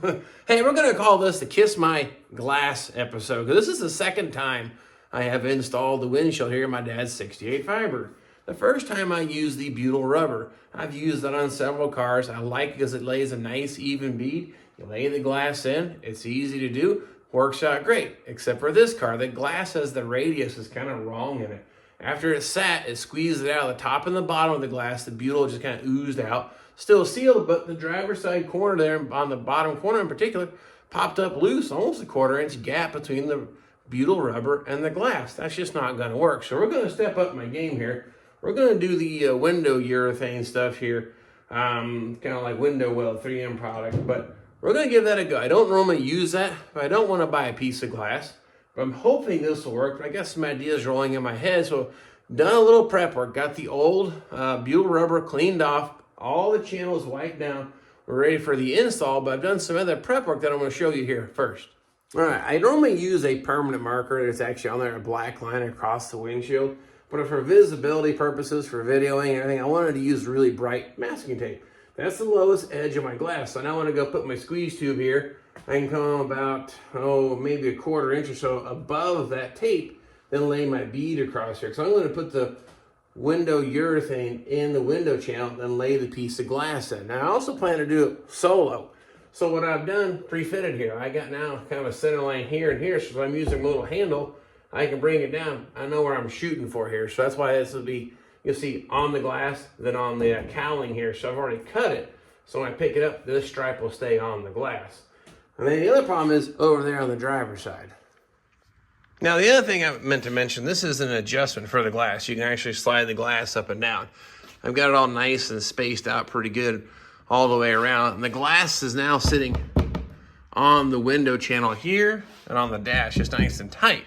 Hey, we're going to call this the Kiss My Glass episode, because this is the second time I have installed the windshield here in my dad's 68 Firebird. The first time I used the butyl rubber. I've used it on several cars. I like it because it lays a nice even bead. You lay the glass in, it's easy to do, works out great. Except for this car, the glass has the radius is kind of wrong in it. After it sat, it squeezed it out of the top and the bottom of the glass. The butyl just kind of oozed out. Still sealed, but the driver's side corner there, on the bottom corner in particular, popped up loose, almost a 1/4 inch gap between the butyl rubber and the glass. That's just not going to work. So we're going to step up my game here. We're going to do the window urethane stuff here, kind of like window well 3M product, but we're going to give that a go. I don't normally use that, but I don't want to buy a piece of glass. But I'm hoping this will work. I got some ideas rolling in my head, so done a little prep work. Got the old butyl rubber cleaned off, all the channels wiped down. We're ready for the install, but I've done some other prep work that I'm going to show you here first. All right, I normally use a permanent marker that's actually on there, a black line across the windshield. But for visibility purposes, for videoing and everything, I wanted to use really bright masking tape. That's the lowest edge of my glass. So now I want to go put my squeeze tube here. I can come about, maybe a 1/4 inch or so above that tape, then lay my bead across here. So I'm going to put the window urethane in the window channel, then lay the piece of glass in. Now I also plan to do it solo. So what I've done, pre-fitted here, I got now kind of a center line here and here, so if I'm using a little handle, I can bring it down. I know where I'm shooting for here, so that's why this will be, you'll see on the glass, then on the cowling here. So I've already cut it, so when I pick it up, this stripe will stay on the glass. And then the other problem is over there on the driver's side. Now, the other thing I meant to mention, this is an adjustment for the glass. You can actually slide the glass up and down. I've got it all nice and spaced out pretty good all the way around. And the glass is now sitting on the window channel here and on the dash, just nice and tight.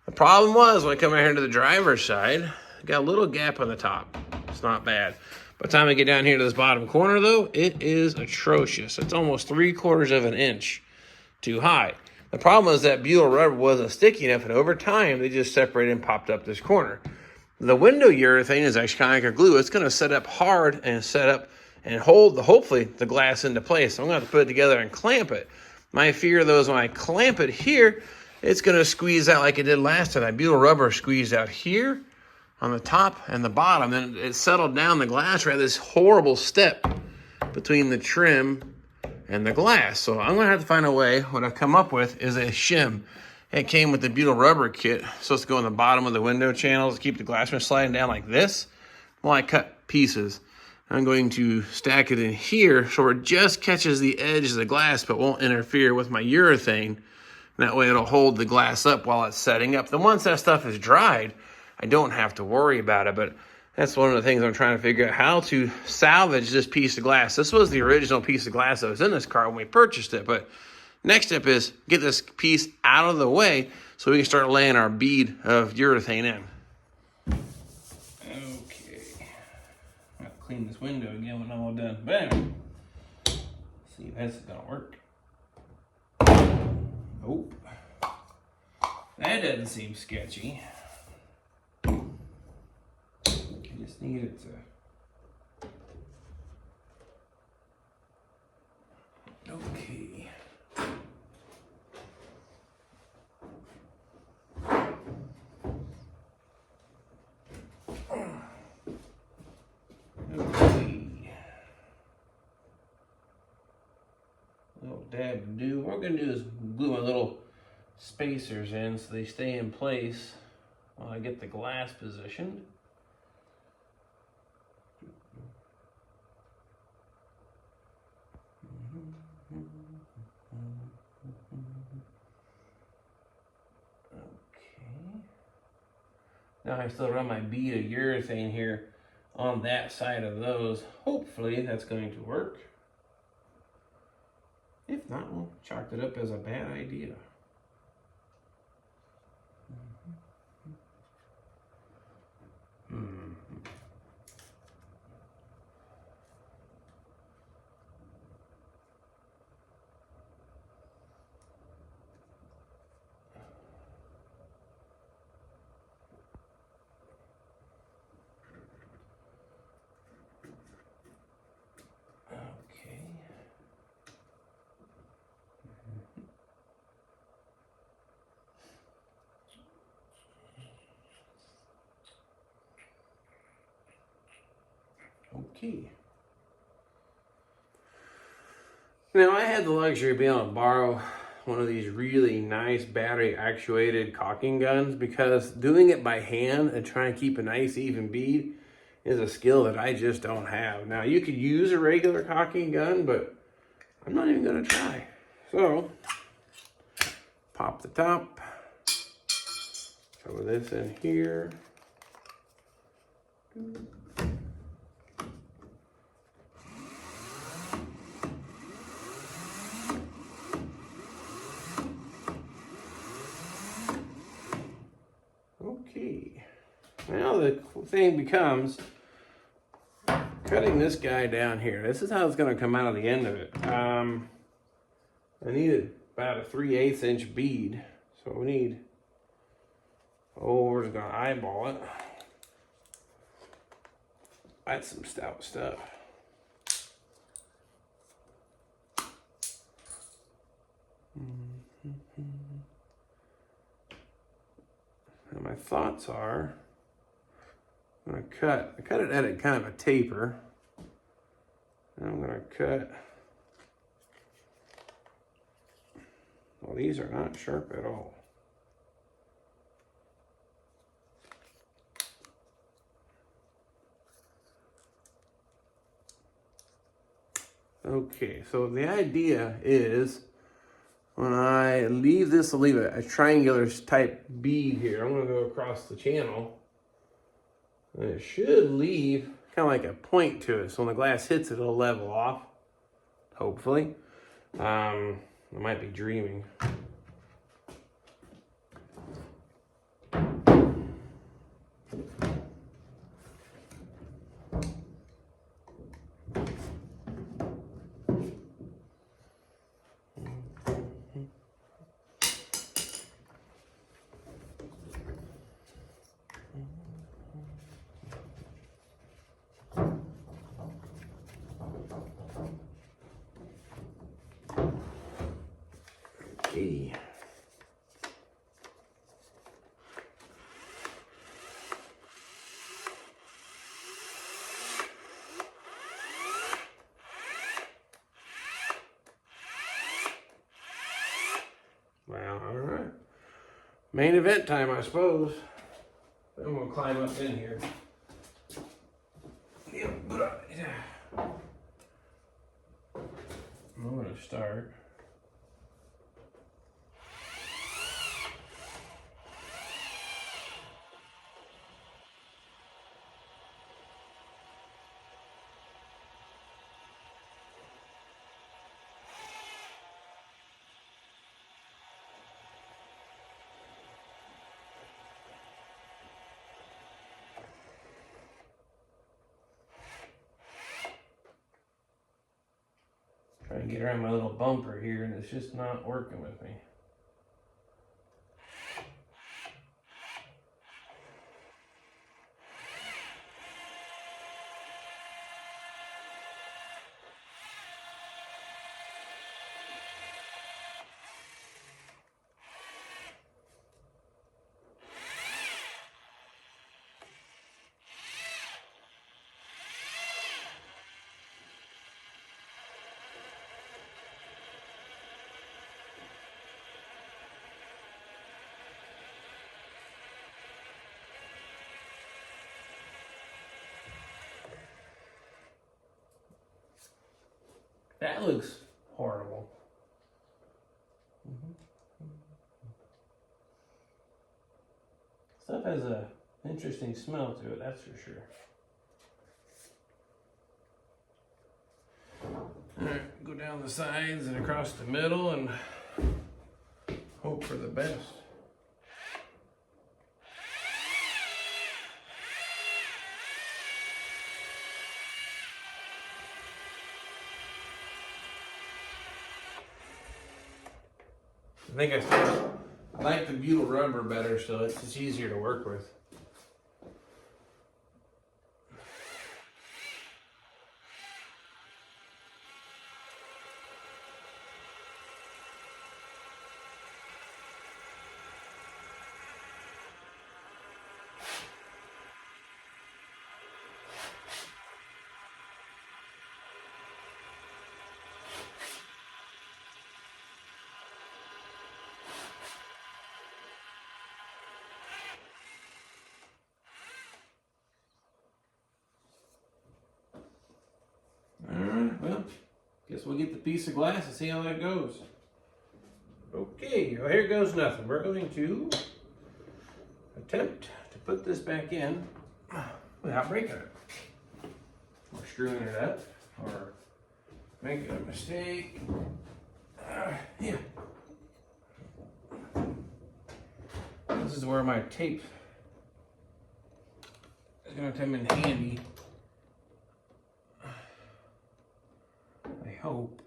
The problem was when I come out here to the driver's side, I got a little gap on the top. It's not bad. By the time I get down here to this bottom corner, though, it is atrocious. It's almost 3/4 of an inch too high. The problem is that butyl rubber wasn't sticky enough, and over time, they just separated and popped up this corner. The window urethane is actually kind of like a glue. It's going to set up hard and set up and hold, hopefully, the glass into place. So I'm going to have to put it together and clamp it. My fear, though, is when I clamp it here, it's going to squeeze out like it did last time. That butyl rubber squeezed out here on the top and the bottom. Then it settled down the glass. We had this horrible step between the trim and the glass. So I'm going to have to find a way. What I've come up with is a shim. It came with the butyl rubber kit. So it's going on the bottom of the window channels to keep the glass from sliding down like this. Well, I cut pieces. I'm going to stack it in here so it just catches the edge of the glass but won't interfere with my urethane. That way it'll hold the glass up while it's setting up. Then once that stuff is dried, I don't have to worry about it. But that's one of the things I'm trying to figure out, how to salvage this piece of glass. This was the original piece of glass that was in this car when we purchased it. But next step is get this piece out of the way so we can start laying our bead of urethane in. Okay. I'll have to clean this window again when I'm all done. But anyway, let's see if this is going to work. Nope. That doesn't seem sketchy. I just need it to... Okay. Okay. Little dab to do. What we're going to do is glue my little spacers in so they stay in place while I get the glass positioned. Okay. Now I still run my bead of urethane here on that side of those. Hopefully that's going to work. If not, we'll chalk it up as a bad idea. Okay. Now, I had the luxury of being able to borrow one of these really nice battery actuated caulking guns, because doing it by hand and trying to keep a nice even bead is a skill that I just don't have. Now, you could use a regular caulking gun, but I'm not even gonna try. So, pop the top, throw this in here. Okay, now the thing becomes cutting this guy down here. This is how it's going to come out of the end of it. I needed about a 3/8 inch bead, so we need, we're just going to eyeball it. That's some stout stuff. Now my thoughts are, I'm going to cut it at a kind of a taper. And I'm going to cut, well, these are not sharp at all. Okay, so the idea is, when I leave this, I'll leave a triangular type bead here. I'm going to go across the channel. And it should leave kind of like a point to it. So when the glass hits it, it'll level off. Hopefully. I might be dreaming. Okay. Well, all right. Main event time, I suppose. I'm gonna climb up in here. I'm gonna start. Trying to get around my little bumper here, and it's just not working with me. That looks horrible. Stuff has a interesting smell to it, that's for sure. Alright, go down the sides and across the middle and hope for the best. I like the butyl rubber better, so it's just easier to work with. we'll get the piece of glass and see how that goes. Okay, well, here goes nothing. We're going to attempt to put this back in without breaking it, or screwing it up, or making a mistake. Yeah. This is where my tape is going to come in handy. I hope.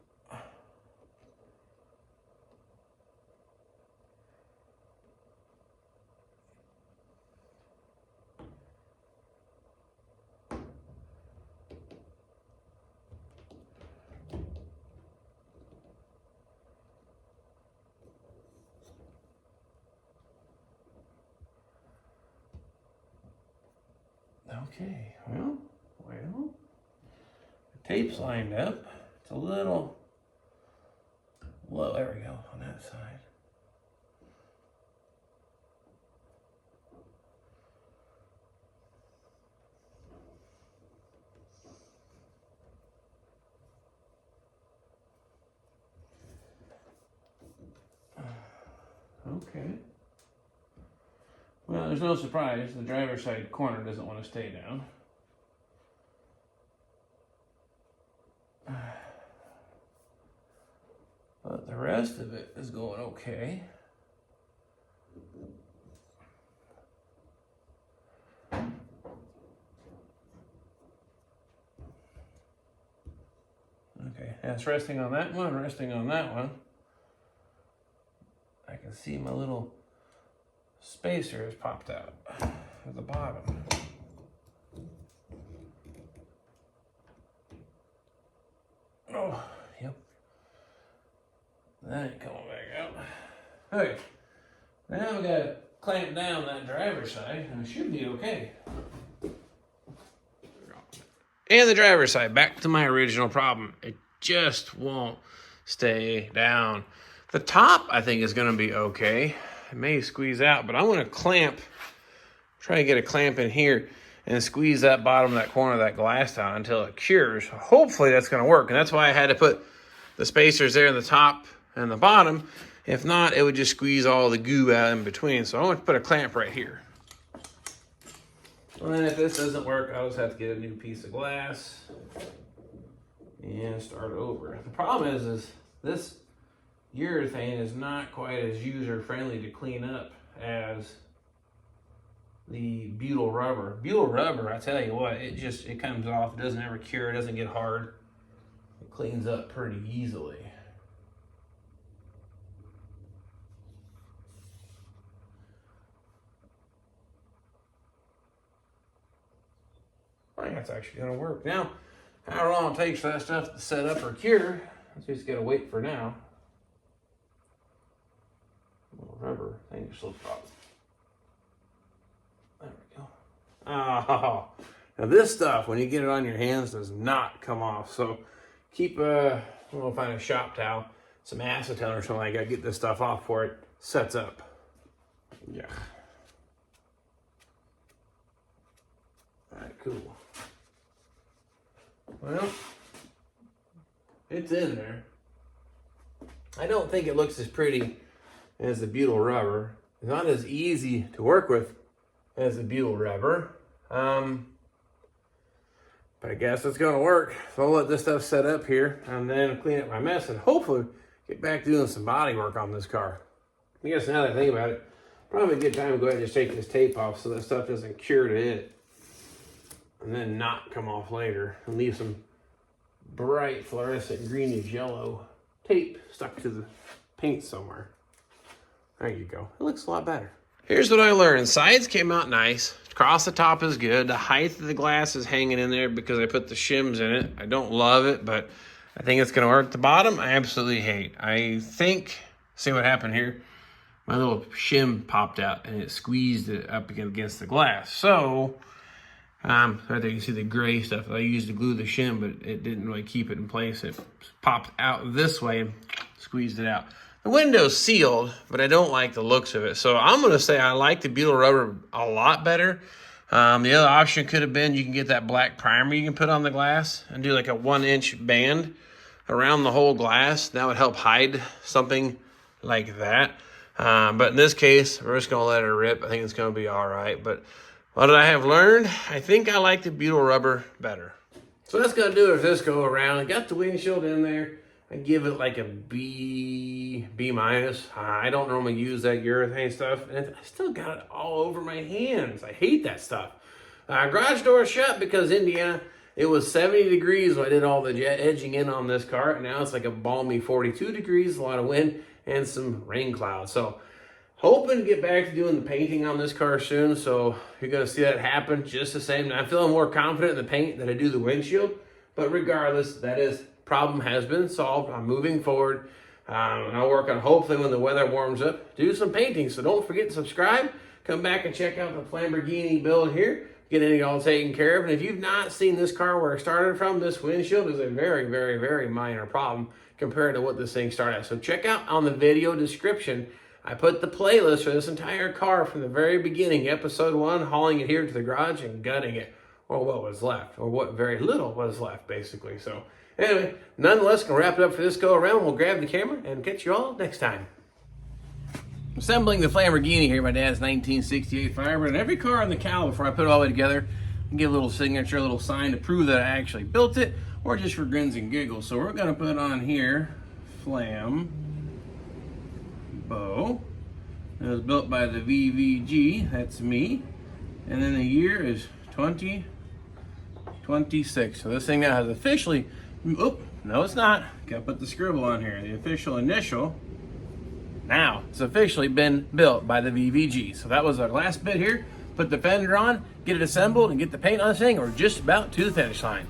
Okay, well, the tape's lined up. It's a little low. There we go on that side. Okay. Well, there's no surprise. The driver's side corner doesn't want to stay down. But the rest of it is going okay. Okay, that's resting on that one, resting on that one. I can see my little spacer has popped out at the bottom. Oh, yep. That ain't coming back out. Okay, now we gotta clamp down that driver's side and it should be okay. And the driver's side, back to my original problem. It just won't stay down. The top, I think, is gonna be okay. It may squeeze out, but I want to try to get a clamp in here and squeeze that bottom of that corner of that glass down until it cures. Hopefully that's going to work. And that's why I had to put the spacers there in the top and the bottom. If not, it would just squeeze all the goo out in between. So I want to put a clamp right here. And then if this doesn't work, I'll just have to get a new piece of glass and start over. The problem is this urethane is not quite as user-friendly to clean up as the butyl rubber. Butyl rubber, I tell you what, it comes off, it doesn't ever cure, it doesn't get hard. It cleans up pretty easily. I think that's actually gonna work. Now, how long it takes for that stuff to set up or cure, let's just gotta wait for now. Rubber thing slipped off. There we go. Oh, now this stuff, when you get it on your hands, does not come off. So keep we'll find a shop towel, some acetone or something like that. Get this stuff off before it sets up. Yeah. All right, cool. Well, it's in there. I don't think it looks as pretty as the butyl rubber. It's not as easy to work with as the butyl rubber. But I guess it's gonna work. So I'll let this stuff set up here and then clean up my mess and hopefully get back to doing some body work on this car. I guess now that I think about it, probably a good time to go ahead and just take this tape off so that stuff doesn't cure to it. And then not come off later and leave some bright fluorescent greenish yellow tape stuck to the paint somewhere. There you go. It looks a lot better. Here's what I learned. Sides came out nice. Across the top is good. The height of the glass is hanging in there because I put the shims in it. I don't love it, but I think it's going to work. The bottom, I absolutely hate. I think, see what happened here? My little shim popped out and it squeezed it up against the glass. So, right there you can see the gray stuff. I used to glue the shim, but it didn't really keep it in place. It popped out this way and squeezed it out. The window's sealed, but I don't like the looks of it. So I'm going to say I like the butyl rubber a lot better. The other option could have been you can get that black primer you can put on the glass and do like a 1-inch band. around the whole glass. That would help hide something like that. But in this case, we're just gonna let it rip. I think it's gonna be all right. But what did I have learned? I think I like the butyl rubber better. So that's gonna do it for this go around. I got the windshield in there. I give it like a B minus. I don't normally use that urethane stuff, and I still got it all over my hands. I hate that stuff. Garage door shut because Indiana, it was 70 degrees when I did all the edging in on this car. Now it's like a balmy 42 degrees, a lot of wind, and some rain clouds. So hoping to get back to doing the painting on this car soon. So you're gonna see that happen just the same. I'm feeling more confident in the paint than I do the windshield. But regardless, problem has been solved. I'm moving forward. And I'll work on, hopefully when the weather warms up, do some painting. So don't forget to subscribe. Come back and check out the Lamborghini build here. Get it all taken care of. And if you've not seen this car where it started from, this windshield is a very, very, very minor problem compared to what this thing started at. So check out on the video description. I put the playlist for this entire car from the very beginning, episode 1, hauling it here to the garage and gutting it, or what was left, or what very little was left, basically. So anyway, nonetheless, gonna wrap it up for this go around. We'll grab the camera and catch you all next time. Assembling the Lamborghini here, my dad's 1968 Firebird, and every car on the cowl before I put it all the way together, and give a little signature, a little sign to prove that I actually built it, or just for grins and giggles. So we're gonna put on here, Flambo. It was built by the VVG, that's me, and then the year is 2026. So this thing now has officially, oh, no it's not, gotta put the scribble on here, the official initial. Now, it's officially been built by the VVG. So that was our last bit here. Put the fender on, get it assembled, and get the paint on this thing. We're just about to the finish line.